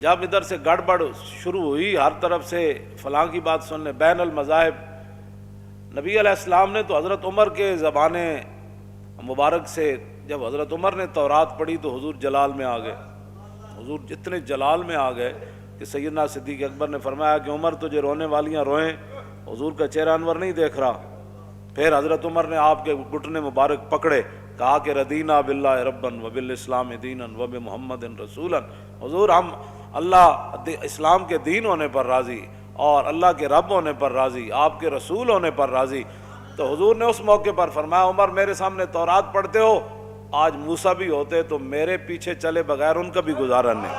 جب ادھر سے گڑبڑ شروع ہوئی، ہر طرف سے فلاں کی بات سننے، بین المذاہب، نبی علیہ السلام نے تو حضرت عمر کے زبان مبارک سے، جب حضرت عمر نے تورات پڑھی تو حضور جلال میں آ گئے، حضور جتنے جلال میں آ گئے کہ سیدنا صدیق اکبر نے فرمایا کہ عمر تجھے رونے والیاں روئیں، حضور کا چہرہ انور نہیں دیکھ رہا۔ پھر حضرت عمر نے آپ کے گھٹنے مبارک پکڑے، کہا کہ ردینا باللہ ربن وبالاسلام دینا وبمحمد رسولا، حضور ہم اللہ اسلام کے دین ہونے پر راضی اور اللہ کے رب ہونے پر راضی، آپ کے رسول ہونے پر راضی۔ تو حضور نے اس موقع پر فرمایا عمر میرے سامنے تورات پڑھتے ہو، آج موسیٰ بھی ہوتے تو میرے پیچھے چلے بغیر ان کا بھی گزارا نہیں۔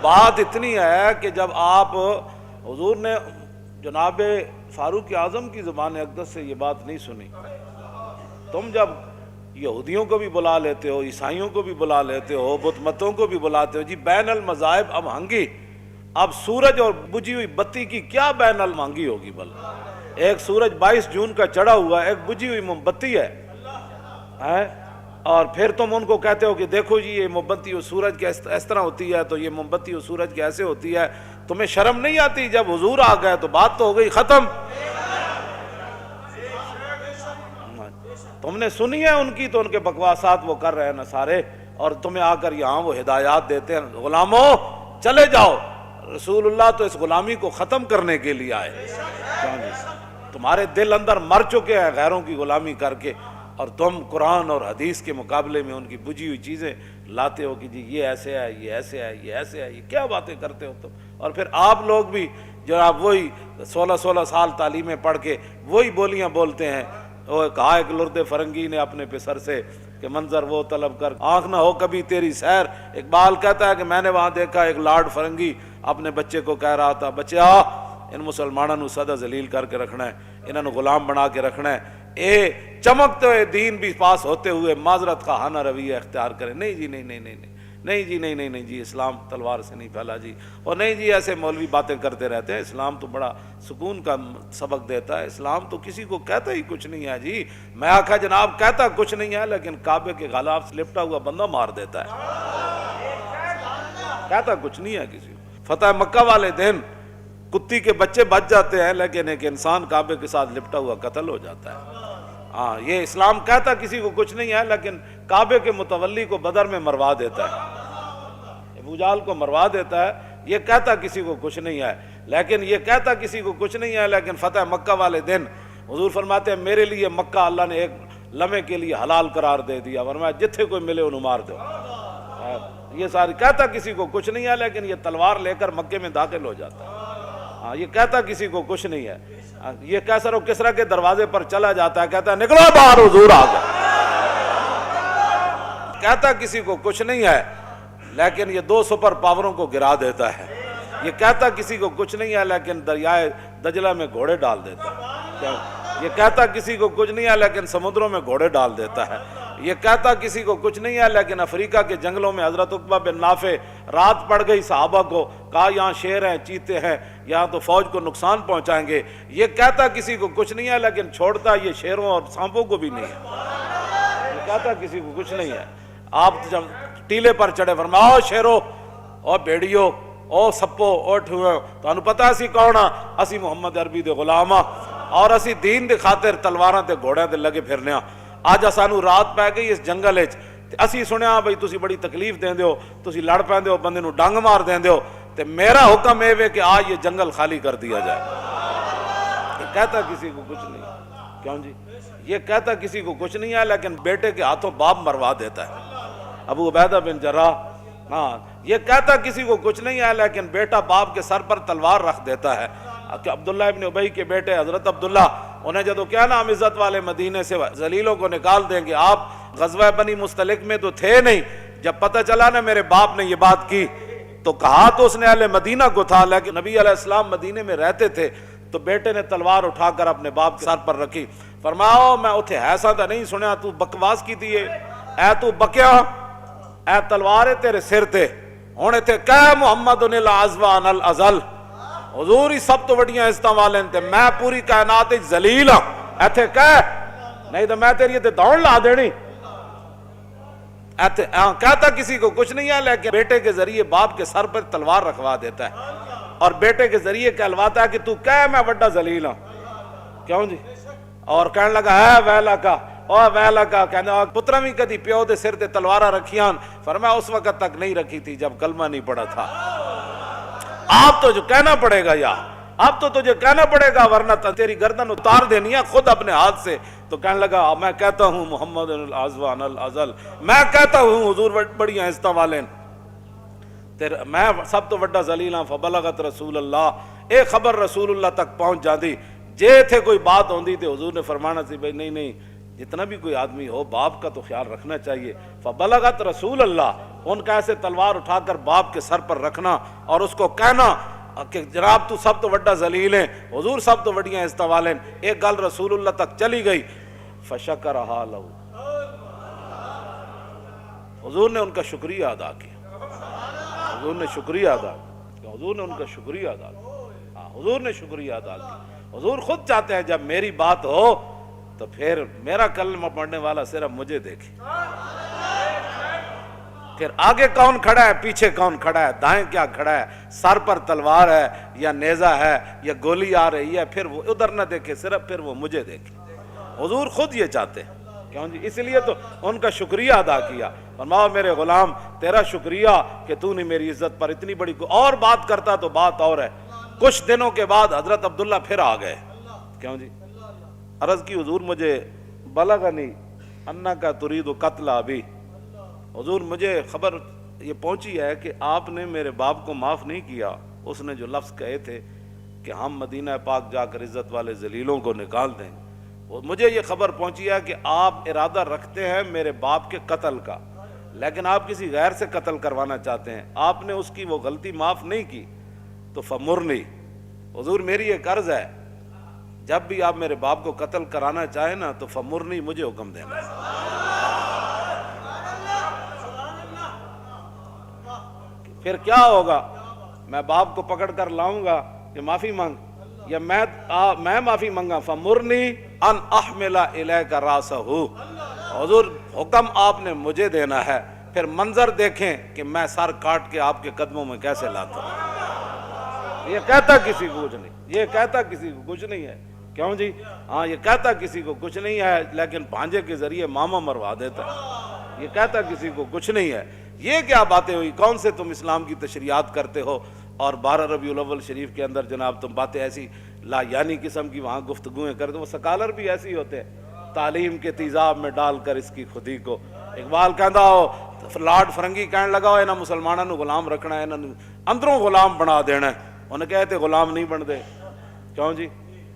بات اتنی ہے کہ جب آپ حضور نے جناب فاروق اعظم کی زبان اقدس سے یہ بات نہیں سنی، تم جب یہودیوں کو بھی بلا لیتے ہو، عیسائیوں کو بھی بلا لیتے ہو، بت متوں کو بھی بلاتے ہو، جی بین المذاہب اب ہنگی، اب سورج اور بجھی ہوئی بتی کی کیا بین المہنگی ہوگی؟ بل ایک سورج 22 جون کا چڑھا ہوا ہے، ایک بجھی ہوئی موم بتی ہے، اور پھر تم ان کو کہتے ہو کہ دیکھو جی یہ موم بتی و سورج کی اس طرح ہوتی ہے، تو یہ موم بتی و سورج کی ایسے ہوتی ہے۔ تمہیں شرم نہیں آتی؟ جب حضور آ گئے تو بات تو ہو گئی ختم۔ تم نے سنی ہے ان کی، تو ان کے بکواسات وہ کر رہے ہیں نصارے، اور تمہیں آ کر یہاں وہ ہدایات دیتے ہیں، غلاموں چلے جاؤ، رسول اللہ تو اس غلامی کو ختم کرنے کے لیے آئے۔ تمہارے دل اندر مر چکے ہیں غیروں کی غلامی کر کے، اور تم قرآن اور حدیث کے مقابلے میں ان کی بجھی ہوئی چیزیں لاتے ہو کہ جی یہ ایسے ہے، یہ ایسے ہے، یہ ایسے ہے، یہ کیا باتیں کرتے ہو تم؟ اور پھر آپ لوگ بھی جو آپ وہی 16 سال تعلیمیں پڑھ کے وہی بولیاں بولتے ہیں۔ وہ کہا ایک لرد فرنگی نے اپنے پسر سے کہ منظر وہ طلب کر آنکھ نہ ہو کبھی تیری سیر۔ اقبال کہتا ہے کہ میں نے وہاں دیکھا ایک لاڈ فرنگی اپنے بچے کو کہہ رہا تھا، بچے آ ان مسلمانوں نو سدا ذلیل کر کے رکھنا ہے، انہوں نے غلام بنا کے رکھنا ہے، اے چمکتے ہوئے دین بھی پاس ہوتے ہوئے معذرت کا ہانہ رویہ اختیار کرے۔ نہیں جی، نہیں نہیں نہیں نہیں نہیں جی، نہیں نہیں نہیں جی، اسلام تلوار سے نہیں پھیلا جی، اور نہیں جی ایسے مولوی باتیں کرتے رہتے ہیں، اسلام تو بڑا سکون کا سبق دیتا ہے، اسلام تو کسی کو کہتا ہی کچھ نہیں ہے جی۔ میں آکھا جناب کہتا کچھ نہیں ہے، لیکن کعبے کے غلاف سے لپٹا ہوا بندہ مار دیتا ہے، کہتا کچھ نہیں ہے کسی کو۔ فتح مکہ والے دن کتی کے بچے بچ جاتے ہیں، لیکن ایک انسان کعبے کے ساتھ لپٹا ہوا قتل ہو جاتا ہے۔ ہاں یہ اسلام کہتا کسی کو کچھ نہیں ہے، لیکن کعبے کے متولی کو بدر میں مروا دیتا ہے، ابو جہل کو مروا دیتا ہے، یہ کہتا کسی کو کچھ نہیں ہے، لیکن یہ کہتا کسی کو کچھ نہیں ہے، لیکن فتح مکہ والے دن حضور فرماتے ہیں میرے لیے مکہ اللہ نے ایک لمحے کے لیے حلال قرار دے دیا، ورنہ جتھے کوئی ملے انہوں مار دو۔ یہ ساری کہتا کسی کو کچھ نہیں ہے، لیکن یہ تلوار لے کر مکے میں داخل ہو جاتا ہے۔ ہاں یہ کہتا کسی کو کچھ نہیں ہے، یہ کیسر و کسرا کے دروازے پر چلا جاتا ہے، کہتا ہے نکلو باہر حضور آ گئے۔ کہتا کسی کو کچھ نہیں ہے، لیکن یہ 2 سپر پاوروں کو گرا دیتا ہے۔ یہ کہتا کسی کو کچھ نہیں ہے، لیکن دریائے دجلہ میں گھوڑے ڈال دیتا ہے۔ یہ کہتا کسی کو کچھ نہیں ہے، لیکن سمندروں میں گھوڑے ڈال دیتا ہے۔ یہ کہتا کسی کو کچھ نہیں ہے، لیکن افریقہ کے جنگلوں میں حضرت عقبہ بن نافع رات پڑ گئی، صحابہ کو کہا یہاں شیر ہیں، چیتے ہیں، یہاں تو فوج کو نقصان پہنچائیں گے۔ یہ کہتا کسی کو کچھ نہیں ہے، لیکن چھوڑتا یہ شیروں اور سانپوں کو بھی نہیں ہے۔ یہ کہتا کسی کو کچھ نہیں ہے۔ آپ جب ٹیلے پر چڑھے فرمایا او شیرو، او بھیڑیو، او سپو، او ٹھوئے، تو انہوں پتا اسی کون ہاں؟ اسی محمد عربی دے غلام ہاں، اور اسی دین دے خاطر تلواراں تے گھوڑیاں تے لگے پھرنے ہاں۔ آج سانو رات پہ گئی اس جنگل وچ، اسی سنیا بھئی تسی بڑی تکلیف دیندے ہو، تسی لڑ پیندے ہو، بندے نو ڈنگ مار دیندے ہو، تے میرا حکم ہے کہ آج یہ جنگل خالی کر دیا جائے۔ یہ کہتا کسی کو کچھ نہیں، کیوں جی؟ یہ کہتا کسی کو کچھ نہیں ہے، لیکن بیٹے کے ہاتھوں باپ مروا دیتا ہے۔ ابو عبیدہ بن جراح، ہاں یہ کہتا کسی کو کچھ نہیں ہے، لیکن بیٹا باپ کے سر پر تلوار رکھ دیتا ہے۔ کہ عبداللہ ابن ابی کے بیٹے حضرت عبداللہ، انہیں جدو کیا نام عزت والے مدینے سے ذلیلوں کو نکال دیں گے، آپ غزوہ بنی مستلق میں تو تھے نہیں، جب پتہ چلا نا میرے باپ نے یہ بات کی تو کہا تو اس نے اہل مدینہ کو تھا، لیکن نبی علیہ السلام مدینے میں رہتے تھے، تو بیٹے نے تلوار اٹھا کر اپنے باپ کے سر پر رکھی، فرماؤ میں اتھے ایسا تھا نہیں سنیا تو بکواس کی تھی، اے تو بکیا، اے تلوارے تیرے سر تے ہونے تھے کہ محمد العزوان الازل، حضور ہی سب تو وڈیاں عزتاں والے تے میں پوری کائنات وچ ذلیل ہاں، ایتھے کہ نہیں تو میں تیری تے دوڑ لا دینی۔ کہتا کسی کو کچھ نہیں ہے، لیکن بیٹے کے ذریعے باپ کے سر پر تلوار رکھوا دیتا ہے، اور بیٹے کے ذریعے کہلواتا ہے کہ تو کہہ میں بڑا ذلیل ہوں، کیوں جی؟ اور کہنے لگا ہے ویلا کا اور ویلا کا، کہنا پترا بھی کدی پیو دے سر تے تلوارا رکھیاں؟ فرمایا اس وقت تک نہیں رکھی تھی جب کلمہ نہیں پڑا تھا۔ آپ تو جو کہنا پڑے گا، یا اب تو تجھے کہنا پڑے گا، ورنہ تیری گردن اتار دینی ہے خود اپنے ہاتھ سے۔ تو کہنے لگا میں کہتا ہوں محمد الازوان الازل، میں کہتا ہوں حضور بڑی عزت والے، میں سب تو بڑا ذلیل ہوں۔ فبلغت رسول اللہ، ایک خبر رسول اللہ تک پہنچ جاتی، جے تھے کوئی بات ہوندی تھی حضور نے فرمانا سی بھائی نہیں نہیں، جتنا بھی کوئی آدمی ہو باپ کا تو خیال رکھنا چاہیے۔ فبلغت رسول اللہ، ان کا ایسے تلوار اٹھا کر باپ کے سر پر رکھنا اور اس کو کہنا کہ جناب تو سب تو بڑا ذلیل ہیں، حضور سب تو بڑی عزت والے ہیں۔ ایک گل رسول اللہ تک چلی گئی، فشکرہا لہو، حضور نے ان کا شکریہ ادا کیا، حضور نے شکریہ ادا کیا، حضور نے ان کا شکریہ ادا کیا، حضور نے شکریہ ادا کیا۔ حضور خود چاہتے ہیں جب میری بات ہو تو پھر میرا کلمہ پڑھنے والا صرف مجھے دیکھے، پھر آگے کون کھڑا ہے پیچھے کون کھڑا ہے، دائیں کیا کھڑا ہے، سر پر تلوار ہے یا نیزہ ہے یا گولی آ رہی ہے، پھر وہ ادھر نہ دیکھے، صرف پھر وہ مجھے دیکھے۔ حضور خود یہ چاہتے ہیں، کیوں جی؟ اس لیے تو ان کا شکریہ ادا کیا، فرماؤ میرے غلام تیرا شکریہ کہ تو نے میری عزت پر اتنی بڑی، اور بات کرتا تو بات اور ہے۔ کچھ دنوں کے بعد حضرت عبداللہ پھر آ گئے، کیوں جی؟ عرض کی حضور مجھے بلغنی انکا ترید قتل ابی، حضور مجھے خبر یہ پہنچی ہے کہ آپ نے میرے باپ کو معاف نہیں کیا، اس نے جو لفظ کہے تھے کہ ہم مدینہ پاک جا کر عزت والے ذلیلوں کو نکال دیں، مجھے یہ خبر پہنچی ہے کہ آپ ارادہ رکھتے ہیں میرے باپ کے قتل کا، لیکن آپ کسی غیر سے قتل کروانا چاہتے ہیں، آپ نے اس کی وہ غلطی معاف نہیں کی، تو فمرنی، حضور میری ایک عرض ہے جب بھی آپ میرے باپ کو قتل کرانا چاہیں نا تو فمرنی، مجھے حکم دینا، پھر کیا ہوگا، میں باپ کو پکڑ کر لاؤں گا کہ معافی مانگ، یا میں معافی مانگا، فمرنی ان احمل الیک راسہ، حضور حکم آپ نے مجھے دینا ہے، پھر منظر دیکھیں کہ میں سر کاٹ کے آپ کے قدموں میں کیسے لاتا ہوں۔ یہ کہتا کسی کو کچھ نہیں، یہ کہتا کسی کو کچھ نہیں ہے، کیوں جی؟ ہاں یہ کہتا کسی کو کچھ نہیں ہے، لیکن بھانجے کے ذریعے ماما مروا دیتا ہے، یہ کہتا کسی کو کچھ نہیں ہے۔ یہ کیا باتیں ہوئی، کون سے تم اسلام کی تشریحات کرتے ہو، اور 12 ربیع الاول شریف کے اندر جناب تم باتیں ایسی لا یعنی قسم کی وہاں گفتگویں کرتے، وہ سکالر بھی ایسے ہی ہوتے ہیں، تعلیم کے تیزاب میں ڈال کر اس کی خودی کو۔ اقبال کہندا ہو، لارڈ فرنگی کہنے لگا ہو انہاں مسلمانوں نو غلام رکھنا ہے، انہاں اندروں غلام بنا دینا ہے، انہیں کہے تے غلام نہیں بن دے، کیوں جی؟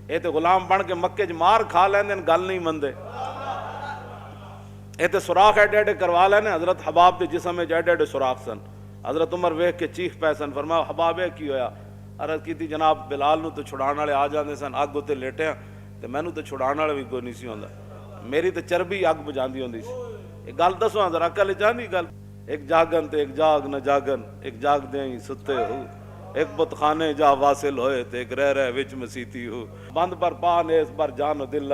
یہ تے غلام بن کے مکے چ مار کھا لیندے، گل نہیں مندے، یہ تے سوراخ ایڈے ایڈے کروا لینے۔ حضرت حباب دے جسم میں ایڈے ایڈے سوراخ سن، حضرت عمر ویکھ کے چیخ پے سن، فرمایا حباب کی ہویا؟ عرض کی جناب بلال نو تو چھڑان والے آ جاندے سن، اگ اتنے لیٹے تے مینوں تو چھڑان والا بھی کوئی نہیں سی ہوندا، میری تے چربی اگ بجاندی ہوندی سی۔ ایک گل دسو ذرا عقل چاندی گل، ایک جاگن تے ایک جاگ نہ جاگن، ایک جاگ دے ہی ستے ہو، ایک بت خانے جا واصل ہوئے تے ایک رہ وچ مسیتی ہو، بند پر پا نیس پر جان و دل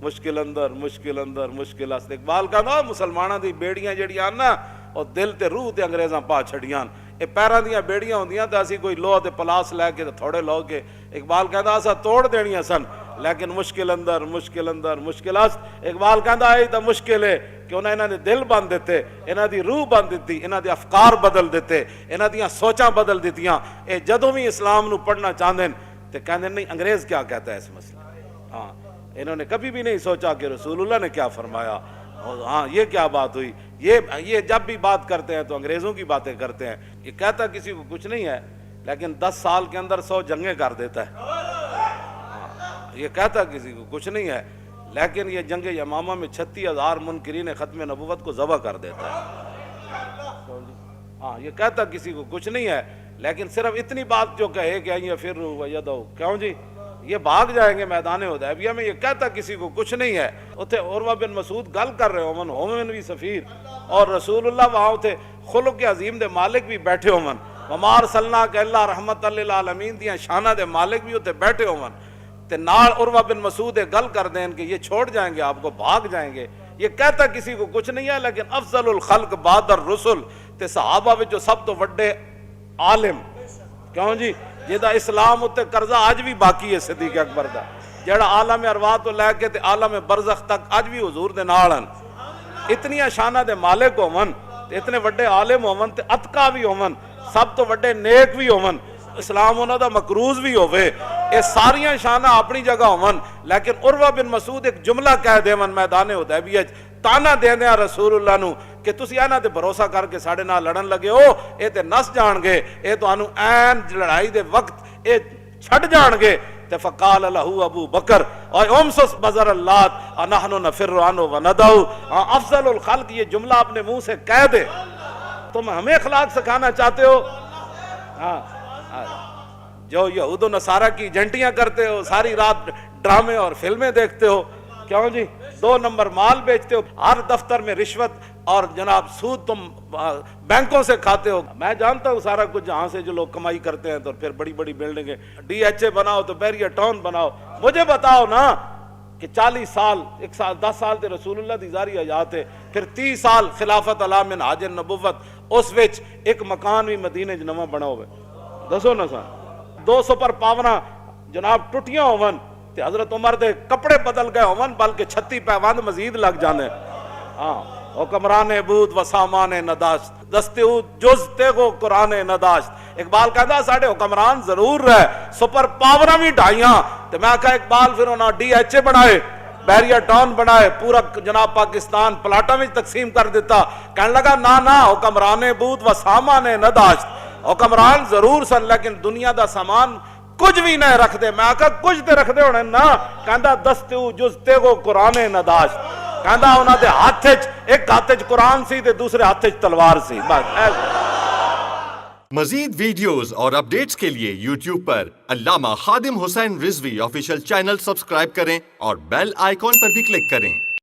مشکل اندر مشکل اندر مشکل است۔ اقبال کہندا مسلماناں دی بیڑیاں جڑیاں نا اور دل تے روح تے انگریزاں پا چھڑیاں، اے پیراں دیاں بیڑیاں ہوندیاں تے اسی کوئی لوہ تے پلاس لے کے تے تھوڑے لو کے، اقبال کہندا اسا توڑ دینیاں سن، لیکن مشکل اندر مشکل اندر مشکل است۔ اقبال کہندا اے تے مشکل ہے کہ انہاں نے دل بند دیتے، انہاں دی روح بند دتی، انہاں دے افکار بدل دیتے، انہاں دیاں سوچاں بدل دتیاں۔ اے جدوں بھی اسلام نو پڑھنا چاہندے تے کہندے نہیں انگریز کیا کہتا ہے اس مسئلے، ہاں انہوں نے کبھی بھی نہیں سوچا کہ رسول اللہ نے کیا فرمایا، ہاں یہ کیا بات ہوئی۔ یہ جب بھی بات کرتے ہیں تو انگریزوں کی باتیں کرتے ہیں، یہ کہتا کسی کو کچھ نہیں ہے، لیکن 10 سال کے اندر 100 جنگیں کر دیتا ہے، یہ کہتا کسی کو کچھ نہیں ہے، لیکن یہ جنگ یمامہ میں 36,000 منکرین ختم نبوت کو ذبح کر دیتا ہے۔ ہاں یہ کہتا کسی کو کچھ نہیں ہے، لیکن صرف اتنی بات جو کہے کہ یہ پھر ویدو، کیوں جی یہ بھاگ جائیں گے میدان حدیبیہ میں، یہ کہتا کسی کو کچھ نہیں ہے۔ اتھے عروہ بن مسعود گل کر رہے ہومن بھی سفیر، اور رسول اللہ وہاں اتھے خلق عظیم دے مالک بھی بیٹھے ہومن، وما ارسلناک الا رحمت للعالمین دیاں شانہ دے مالک بھی اتھے بیٹھے ہومن، تے نال عروہ بن مسعود گل کر دیں کہ یہ چھوڑ جائیں گے آپ کو، بھاگ جائیں گے، یہ کہتا کسی کو کچھ نہیں ہے، لیکن افضل الخلق بعد الرسل تے صحابہ وچ سب تو وڈے عالم کیوں جی جہدا اسلام اتے قرضہ اج بھی باقی ہے صدیق اکبر دا، جڑا عالم ارواح تو لے کے تے عالم برزخ تک اج بھی حضور دے نال ہن، اتنی شاناں دے مالک ہون تے اتنے وڈے عالم ہون تے اتقا بھی ہون، سب تو وڈے نیک بھی ہون، اسلام انہاں دا مقروض بھی ہوئے، یہ ساریاں شاناں اپنی جگہ ہون، لیکن عروہ بن مسعود ایک جملہ کہہ دیون میدان حدیبیہ تانا دیندے ہیں رسول اللہ نو کہ تسی انہاں تے بھروسہ کر کے ساڈے نال لڑن لگے ہو، اے تے نس جان گے، اے تانوں عین لڑائی دے وقت اے چھڈ جان گے۔ تے فقال له ابو بکر اور امسس بزر اللات نحن نفر عنه وندعو، افضل الخلق یہ جملہ اپنے منہ سے کہہ دے۔ تم ہمیں اخلاق سکھانا چاہتے ہو؟ جو یہود و نصارہ کی ایجنٹیاں کرتے ہو، ساری رات ڈرامے اور فلمیں دیکھتے ہو، کیوں جی 2 نمبر مال بیچتے ہو، ہر دفتر میں رشوت اور جناب سود تم بینکوں سے کھاتے ہو۔ میں جانتا ہوں سارا کچھ جہاں سے جو لوگ کمائی کرتے ہیں، تو پھر بڑی بڑی بلڈنگیں ڈی ایچ اے بناؤ تو بیریا ٹاؤن بناؤ۔ مجھے بتاؤ نا کہ 40 سال 10 سال تے رسول اللہ دی ظاہری حیات ہے، پھر 30 سال خلافت علی من حاج النبوت، اس وچ ایک مکان بھی مدینے چ نواں بنا ہوئے، دسو نا سا 2 سپر پاوراں جناب ٹوٹیاں ہون تے حضرت عمر دے کپڑے بدل گئے ہون، بلکہ 36 پیوند مزید لگ جانے۔ ہاں حکمران عبود و سامان نداشت دستے جز تیغو قرآن نداشت۔ اقبال کہتا ساڑھے حکمران ضرور رہے، سپر پاوراں بھی ڈھائیاں، تو میں کہا اقبال پھر انہاں ڈی ایچ اے بنائے، بیریا ٹاؤن بنائے، پورا جناب پاکستان پلاٹا میں تقسیم کر دیتا۔ کہنے لگا نا حکمران عبود و سامان نداشت، حکمران ضرور سن لیکن دنیا دا سامان کچھ بھی نہیں رکھ دے۔ میں کہا کچھ تے رکھ دے ہونے نا، کہندا دستو جز تیغو قرآن نداشت، کہندا انہاں دے ہاتھ وچ ایک ہاتھ وچ قرآن سی تے دوسرے ہاتھ وچ تلوار سی۔ مزید ویڈیوز اور اپڈیٹس کے لیے یوٹیوب پر علامہ Khadim Hussain Rizvi official channel subscribe کریں اور بیل آئیکن پر بھی کلک کریں۔